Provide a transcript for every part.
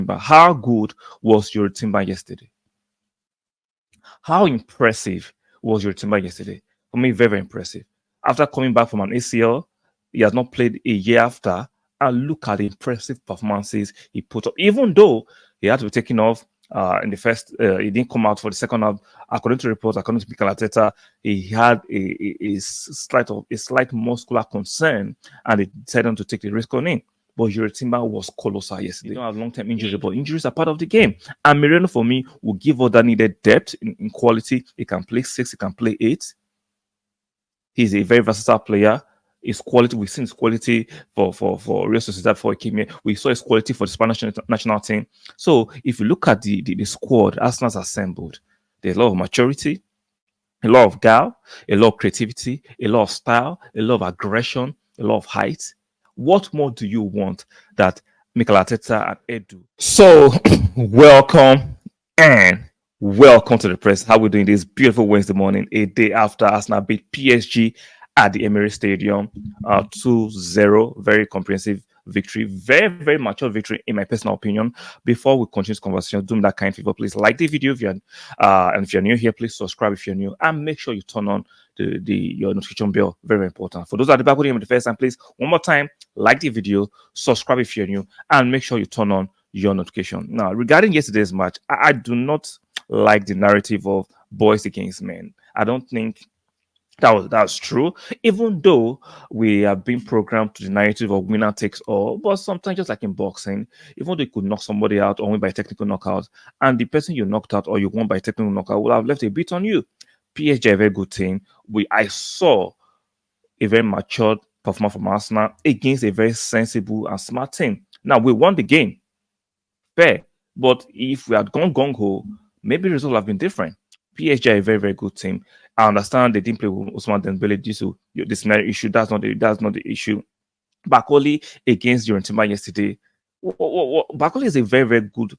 Timber. How good was Jurrien Timber yesterday? How impressive was Jurrien Timber yesterday? For me, very, very impressive. After coming back from an ACL, he has not played a year after. And look at the impressive performances he put up. Even though he had to be taken off in the first, he didn't come out for the second half. According to reports, according to Mikel Merino, he had a slight muscular concern, and they decided to take the risk on him. But Jurrien Timber was colossal yesterday. You don't have long-term injury, but injuries are part of the game. And Merino, for me, will give all that needed depth in quality. He can play 6, he can play 8. He's a very versatile player. His quality, we've seen his quality for Real Sociedad before he came here. We saw his quality for the Spanish national team. So if you look at the squad Arsenal's assembled, there's a lot of maturity, a lot of guile, a lot of creativity, a lot of style, a lot of aggression, a lot of height. What more do you want that Mikel Arteta and Edu? So, welcome to the press. How we doing this beautiful Wednesday morning, a day after Arsenal beat PSG at the Emirates Stadium, 2-0. Very comprehensive victory, very, very mature victory in my personal opinion. Before we continue this conversation, do me that kind favor, please like the video if you're and if you're new here, please subscribe if you're new, and make sure you turn on your notification bell. Very, very important. For those that are back with him the first time, please one more time, like the video, subscribe if you're new, and make sure you turn on your notification. Now, regarding yesterday's match, I do not like the narrative of boys against men. I don't think that's true, even though we have been programmed to the narrative of winner takes all. But sometimes, just like in boxing, even though you could knock somebody out or win by technical knockout, and the person you knocked out or you won by technical knockout will have left a bit on you. PSG are a very good team. I saw a very matured performance from Arsenal against a very sensible and smart team. Now, we won the game, fair, but if we had gone gung-ho, maybe the result would have been different. PSG are a very, very good team. I understand they didn't play with Ousmane Dembele due to this issue. That's not the issue. Bakoli against Jurrien Timber yesterday. Bakoli is a very, very good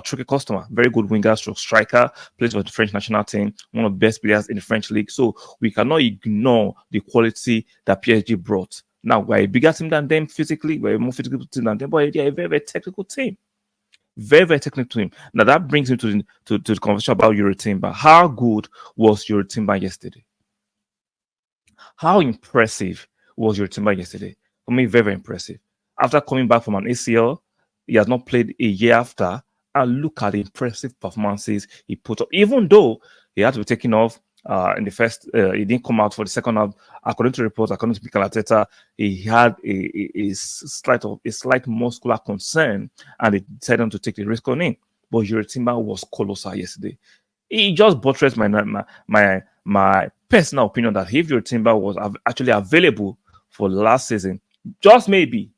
tricky customer, very good winger, stroke striker, plays for the French national team, one of the best players in the French league. So we cannot ignore the quality that PSG brought. Now, we're a bigger team than them physically, we're a more physical team than them, but they're a very, very technical team. Very, very technical team. Now that brings me to the conversation about Jurrien Timber. How good was Jurrien Timber yesterday? How impressive was Jurrien Timber yesterday? For me, very, very impressive. After coming back from an ACL, he has not played a year after. And look at the impressive performances he put up. Even though he had to be taken off in the first, he didn't come out for the second half. According to reports, according to Mikel Merino, he had a slight muscular concern, and they decided to take the risk on him. But Jurrien Timber was colossal yesterday. He just buttressed my personal opinion that if Jurrien Timber was actually available for last season, just maybe,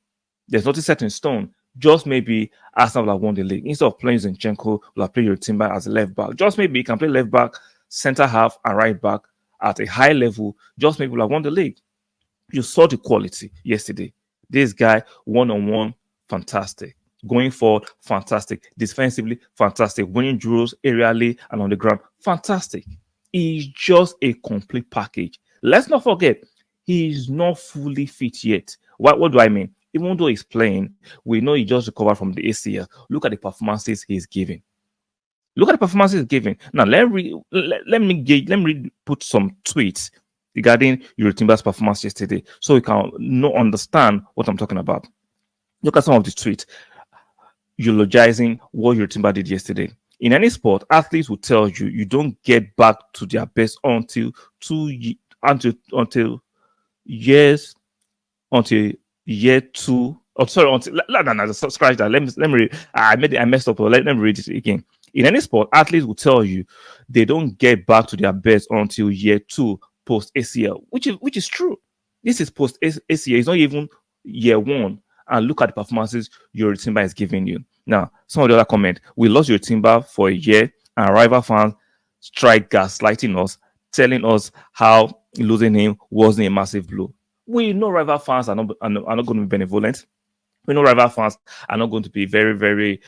there's nothing set in stone, just maybe Arsenal will have won the league. Instead of playing Zinchenko, will have played Jurrien Timber as a left back. Just maybe he can play left back, center half, and right back at a high level. Just maybe will have won the league. You saw the quality yesterday. This guy, one-on-one, fantastic. Going forward, fantastic. Defensively, fantastic. Winning duels aerially and on the ground, fantastic. He's just a complete package. Let's not forget, he's not fully fit yet. What do I mean? Even though he's playing, we know he just recovered from the ACL. Look at the performances he's giving. Look at the performances he's giving. Now, let me put some tweets regarding Jurrien Timber's performance yesterday so you can understand what I'm talking about. Look at some of the tweets eulogizing what Jurrien Timber did yesterday. In any sport, athletes will tell you you don't get back to their best until year two. Oh, sorry, scratch that. Let me read. I messed up. Let me read it again. In any sport, athletes will tell you they don't get back to their best until year 2 post ACL, which is true. This is post ACL. It's not even year 1. And look at the performances Jurrien Timber is giving you. Now, some of the other comment: we lost Jurrien Timber for a year, and rival fans tried gaslighting us, telling us how losing him wasn't a massive blow. We know rival fans are not going to be benevolent. We know rival fans are not going to be very, very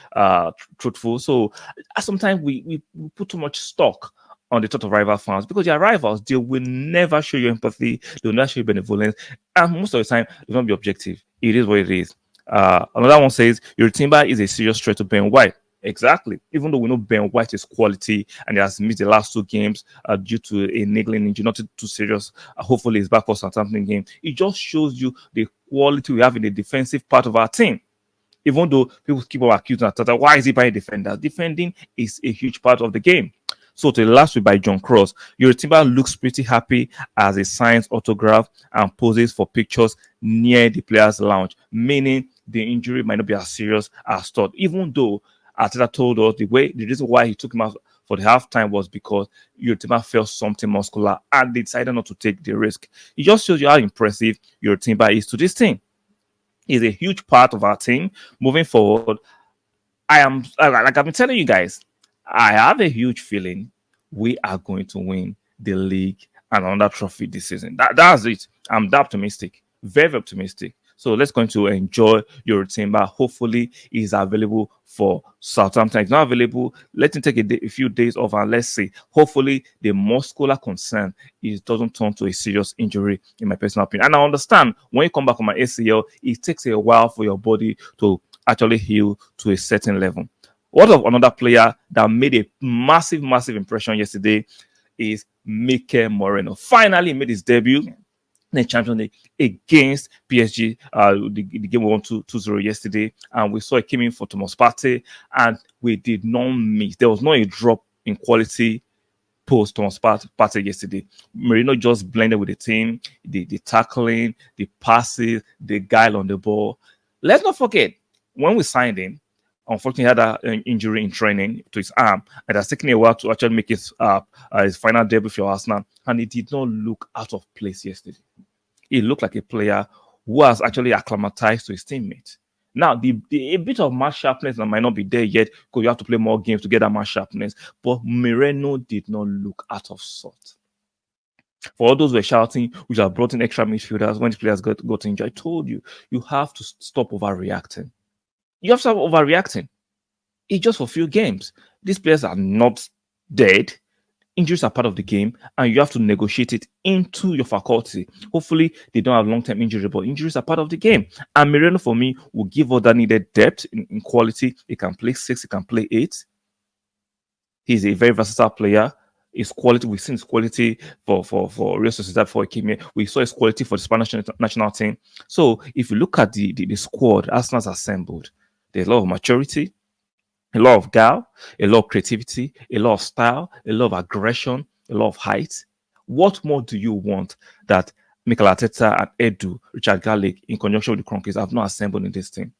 truthful. So sometimes we put too much stock on the thought of rival fans because they are rivals. They will never show you empathy. They will not show you benevolence. And most of the time, they will not be objective. It is what it is. Another one says your Timber is a serious threat to Ben White. Exactly. Even though we know Ben White is quality and he has missed the last two games due to a niggling injury, not too serious. Hopefully, he's back for Southampton game. It just shows you the quality we have in the defensive part of our team. Even though people keep on accusing Atata, why is he buying defenders? Defending is a huge part of the game. So to the last week by John Cross, your Timber looks pretty happy as he signs autograph and poses for pictures near the players' lounge, meaning the injury might not be as serious as thought. Even though Ateta told us the reason why he took him out for the halftime was because your Timber felt something muscular and they decided not to take the risk. It just shows you how impressive your Timber is to this team. He's a huge part of our team moving forward. I am, like I've been telling you guys, I have a huge feeling we are going to win the league and another trophy this season. That's it. I'm that optimistic, very optimistic. So let's going to enjoy your Timber. Hopefully, he's available for Southampton. If not available, let him take a few days off and let's see. Hopefully, the muscular concern doesn't turn to a serious injury, in my personal opinion. And I understand when you come back from an ACL, it takes a while for your body to actually heal to a certain level. What of another player that made a massive, massive impression yesterday is Mikel Merino. Finally made his debut in the Champions League against PSG. The game we won 2-0 yesterday, and we saw it came in for Thomas Partey, and we did not miss. There was not a drop in quality post Thomas Partey yesterday. Merino just blended with the team, the tackling, the passes, the guile on the ball. Let's not forget, when we signed him, unfortunately, he had an injury in training to his arm, and it's taken a while to actually make his final debut for Arsenal, and he did not look out of place yesterday. He looked like a player who has actually acclimatized to his teammates. Now, a bit of match sharpness might not be there yet because you have to play more games to get that match sharpness, but Merino did not look out of sort. For all those who were shouting, which have brought in extra midfielders when the players got injured, I told you, you have to stop overreacting. You have to stop overreacting. It's just for a few games. These players are not dead. Injuries are part of the game, and you have to negotiate it into your faculty. Hopefully, they don't have long-term injury, but injuries are part of the game. And Merino, for me, will give all that needed depth in quality. He can play 6, he can play 8. He's a very versatile player. His quality, we've seen his quality for Real Sociedad before he came here. We saw his quality for the Spanish national team. So, if you look at the squad Arsenal's assembled, there's a lot of maturity, a lot of guile, a lot of creativity, a lot of style, a lot of aggression, a lot of height. What more do you want that Mikel Arteta and Edu, Richard Garlick, in conjunction with the Cronkies, have not assembled in this team?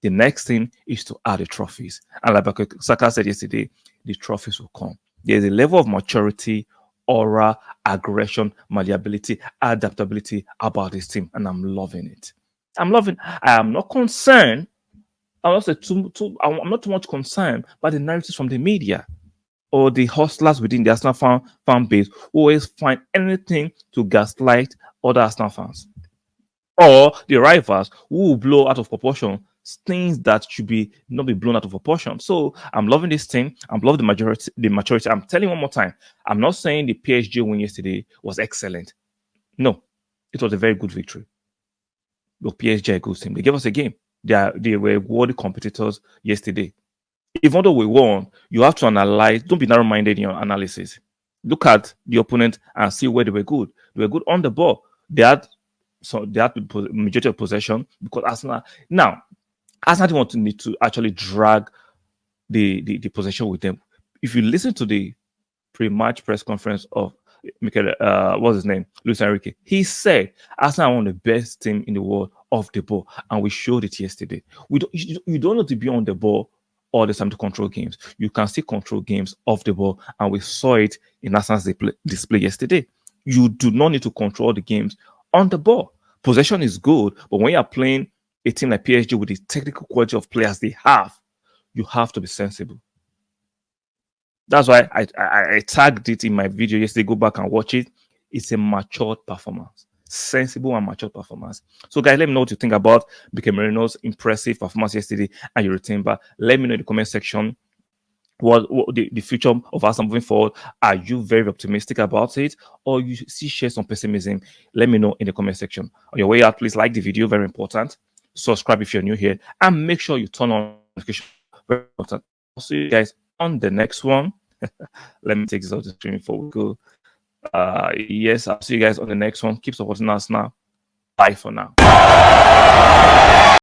The next thing is to add the trophies. And like Saka said yesterday, the trophies will come. There's a level of maturity, aura, aggression, malleability, adaptability about this team, and I'm loving it. I am not concerned. I'm not too much concerned by the narratives from the media or the hustlers within the Arsenal fan base who always find anything to gaslight other Arsenal fans, or the rivals who will blow out of proportion things that should not be blown out of proportion. So I'm loving this thing. I'm loving the maturity. I'm telling you one more time. I'm not saying the PSG win yesterday was excellent. No, it was a very good victory. But PSG are a good team. They gave us a game. They were worthy competitors yesterday. Even though we won, you have to analyze. Don't be narrow-minded in your analysis. Look at the opponent and see where they were good. They were good on the ball. They had the majority of possession because Arsenal didn't need to actually drag the possession with them. If you listen to the pre-match press conference of Mikel, what's his name? Luis Enrique. He said Arsenal are one of the best team in the world off the ball, and we showed it yesterday. You don't need to be on the ball all the time to control games. You can still control games off the ball, and we saw it in Arsenal's display yesterday. You do not need to control the games on the ball. Possession is good, but when you are playing a team like PSG with the technical quality of players they have, you have to be sensible. That's why I tagged it in my video yesterday. Go back and watch it. It's a matured performance, sensible and matured performance. So, guys, let me know what you think about Mikel Merino's impressive performance yesterday and Jurrien Timber. Let me know in the comment section what the future of Arsenal moving forward. Are you very optimistic about it, or you share some pessimism? Let me know in the comment section. On your way out, please like the video. Very important. subscribe if you're new here, and make sure you turn on notification. Very important. I'll see you guys on the next one. Let me take this off the screen before we go. Yes, I'll see you guys on the next one. Keep supporting us now. Bye for now.